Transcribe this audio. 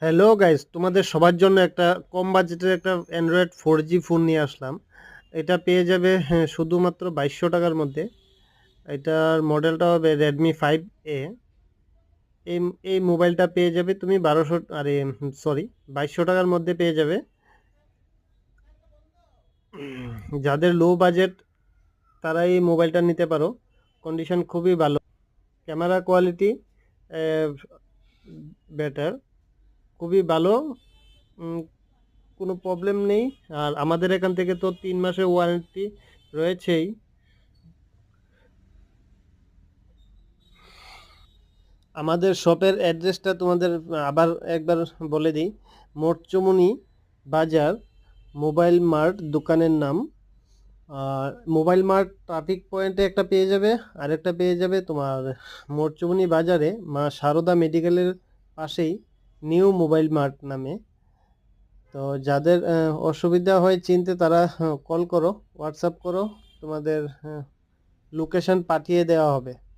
Hello guys, তোমাদের সবার জন্য একটা কম বাজেটের একটা অ্যান্ড্রয়েড 4G ফোন নিয়ে আসলাম। এটা পেয়ে যাবে শুধুমাত্র 2200 টাকার মধ্যে। এটার মডেলটা হবে Redmi 5A। এই এই মোবাইলটা পেয়ে যাবে তুমি 1200, আরে সরি, 2200 টাকার মধ্যে পেয়ে যাবে। যাদের লো বাজেট তারা এই মোবাইলটা নিতে পারো। কন্ডিশন খুবই ভালো, ক্যামেরা কোয়ালিটি বেটার, খুবই ভালো। উম, কোনো প্রবলেম নেই। আর আমাদের এখান থেকে তো 3 মাসের ওয়ারেন্টি রয়েছেই। আমাদের শপের অ্যাড্রেসটা তোমাদের আবার একবার বলে দিই। মোরচমুনি বাজার, মোবাইল মার্ট দোকানের নাম। আর মোবাইল মার্ট ট্রাফিক পয়েন্টে একটা পেয়ে যাবে, আরেকটা পেয়ে যাবে তোমার মোরচমুনি বাজারে মা সারদা মেডিকেলের পাশেই নিউ মোবাইল মার্ট নামে। তো যাদের অসুবিধা হয় চিনতে তারা কল করো, হোয়াটসঅ্যাপ করো, তোমাদের লোকেশন পাঠিয়ে দেওয়া হবে।